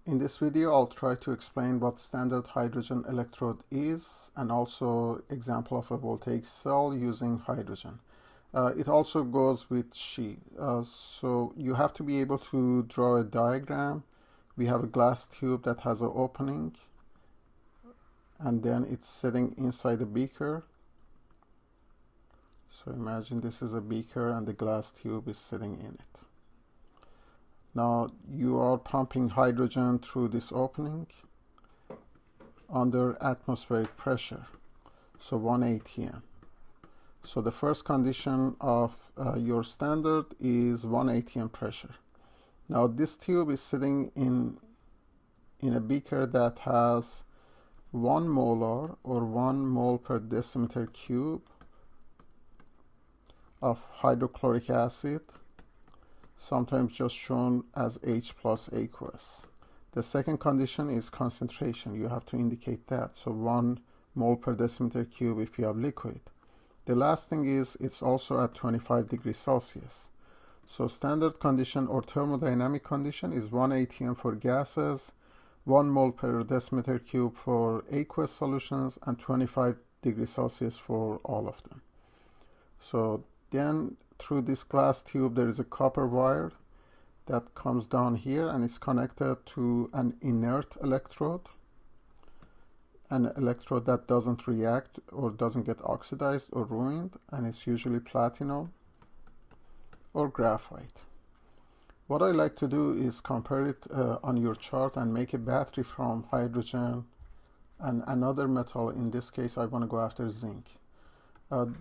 In this video, I'll try to explain what standard hydrogen electrode is and also example of a voltaic cell using hydrogen. It also goes with sheet. So you have to be able to draw a diagram. We have a glass tube that has an opening, and then it's sitting inside a beaker. So imagine this is a beaker and the glass tube is sitting in it. Now you are pumping hydrogen through this opening under atmospheric pressure, so 1 atm. So the first condition of your standard is 1 atm pressure. Now this tube is sitting in a beaker that has 1 molar or 1 mole per decimeter cube of hydrochloric acid, sometimes just shown as H plus aqueous. The second condition is concentration. You have to indicate that. So 1 mole per decimeter cube if you have liquid. The last thing is it's also at 25 degrees Celsius. So standard condition or thermodynamic condition is 1 atm for gases, 1 mole per decimeter cube for aqueous solutions, and 25 degrees Celsius for all of them. So then through this glass tube there is a copper wire that comes down here and is connected to an inert electrode, an electrode that doesn't react or doesn't get oxidized or ruined, and it's usually platinum or graphite. What I like to do is compare it on your chart and make a battery from hydrogen and another metal. In this case I want to go after zinc.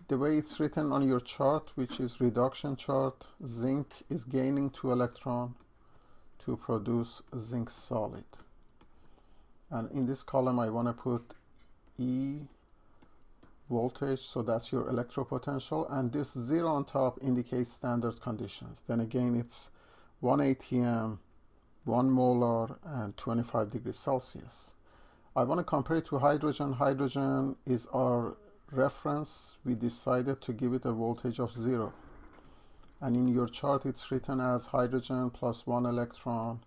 The way it's written on your chart, which is reduction chart, zinc is gaining 2 electrons to produce zinc solid. And in this column I want to put E voltage, so that's your electropotential, and this 0 on top indicates standard conditions. Then again it's 1 atm, 1 molar, and 25 degrees Celsius. I want to compare it to hydrogen. Hydrogen is our reference. We decided to give it a voltage of 0, and in your chart it's written as hydrogen plus 1 electron.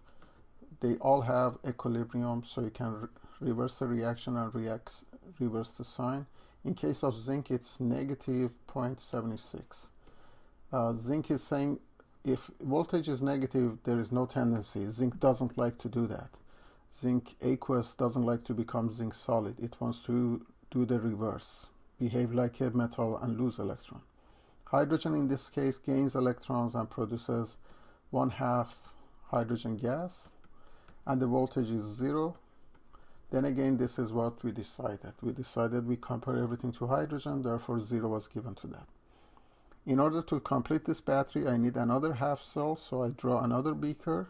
They all have equilibrium, so you can reverse the reaction and reverse the sign. In case of zinc it's negative 0.76. Zinc is saying if voltage is negative there is no tendency. Zinc doesn't like to do that. Zinc aqueous doesn't like to become zinc solid. It wants to do the reverse, behave like a metal and lose electron. Hydrogen in this case gains electrons and produces 1/2 hydrogen gas, and the voltage is 0. Then again, this is what we decided. We decided we compare everything to hydrogen, therefore 0 was given to that. In order to complete this battery, I need another half cell, so I draw another beaker.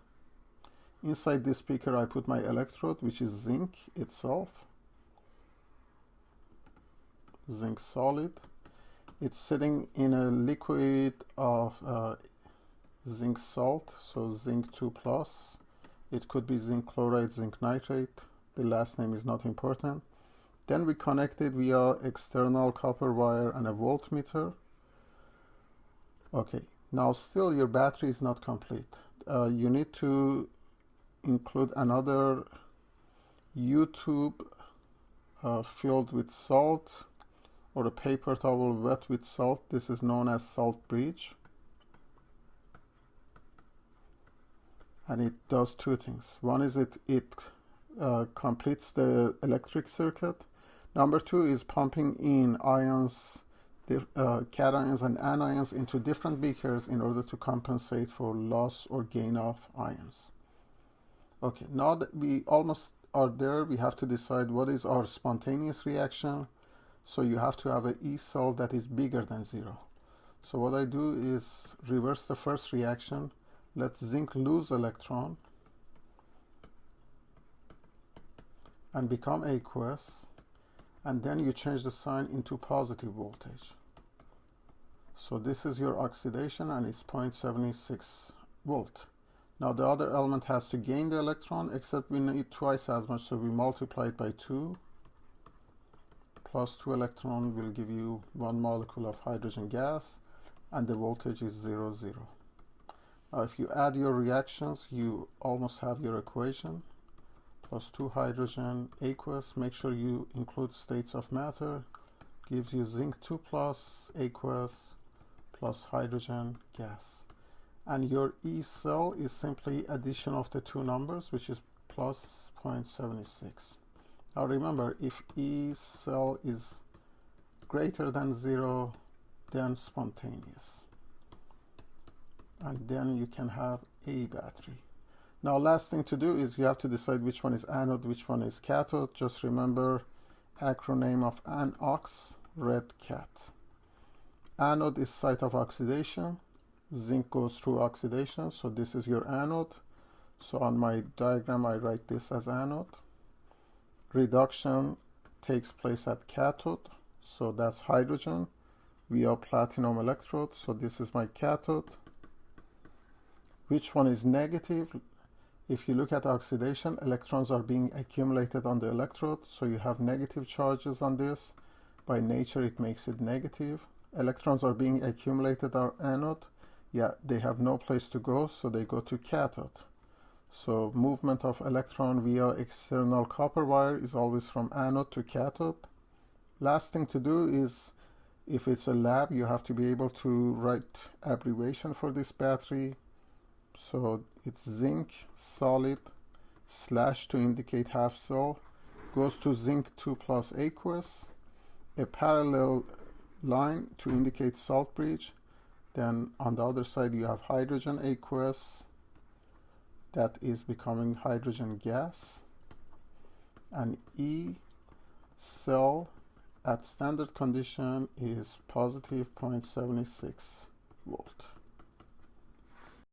Inside this beaker I put my electrode, which is zinc itself. Zinc solid. It's sitting in a liquid of zinc salt, so zinc 2 plus. It could be zinc chloride, zinc nitrate. The last name is not important. Then we connect it via external copper wire and a voltmeter. Okay, now still your battery is not complete. You need to include another U-tube filled with salt, or a paper towel wet with salt. This is known as salt bridge. And it does 2 things. One is it completes the electric circuit. Number 2 is pumping in ions, cations and anions into different beakers in order to compensate for loss or gain of ions. Okay, now that we almost are there, we have to decide what is our spontaneous reaction. So you have to have an E cell that is bigger than 0. So what I do is reverse the first reaction. Let zinc lose electron and become aqueous, and then you change the sign into positive voltage. So this is your oxidation and it's 0.76 volt. Now the other element has to gain the electron, except we need twice as much, so we multiply it by 2. Plus 2 electron will give you 1 molecule of hydrogen gas, and the voltage is 0, 0. If you add your reactions, you almost have your equation. plus 2 hydrogen aqueous. Make sure you include states of matter. Gives you zinc 2 plus aqueous plus hydrogen gas. And your E cell is simply addition of the two numbers, which is plus 0.76. Now remember, if E cell is greater than 0, then spontaneous. And then you can have a battery. Now last thing to do is you have to decide which one is anode, which one is cathode. Just remember acronym of ANOX, red cat. Anode is site of oxidation. Zinc goes through oxidation, so this is your anode. So on my diagram I write this as anode. Reduction takes place at cathode, so that's hydrogen via platinum electrode. So this is my cathode. Which one is negative? If you look at oxidation, electrons are being accumulated on the electrode, so you have negative charges on this. By nature it makes it negative. Electrons are being accumulated on anode. Yeah, they have no place to go, so they go to cathode. So movement of electron via external copper wire is always from anode to cathode. Last thing to do is, if it's a lab, you have to be able to write abbreviation for this battery. So it's zinc solid / to indicate half cell, goes to zinc 2 plus aqueous, a parallel line to indicate salt bridge. Then on the other side you have hydrogen aqueous that is becoming hydrogen gas, and E cell at standard condition is positive 0.76 volt.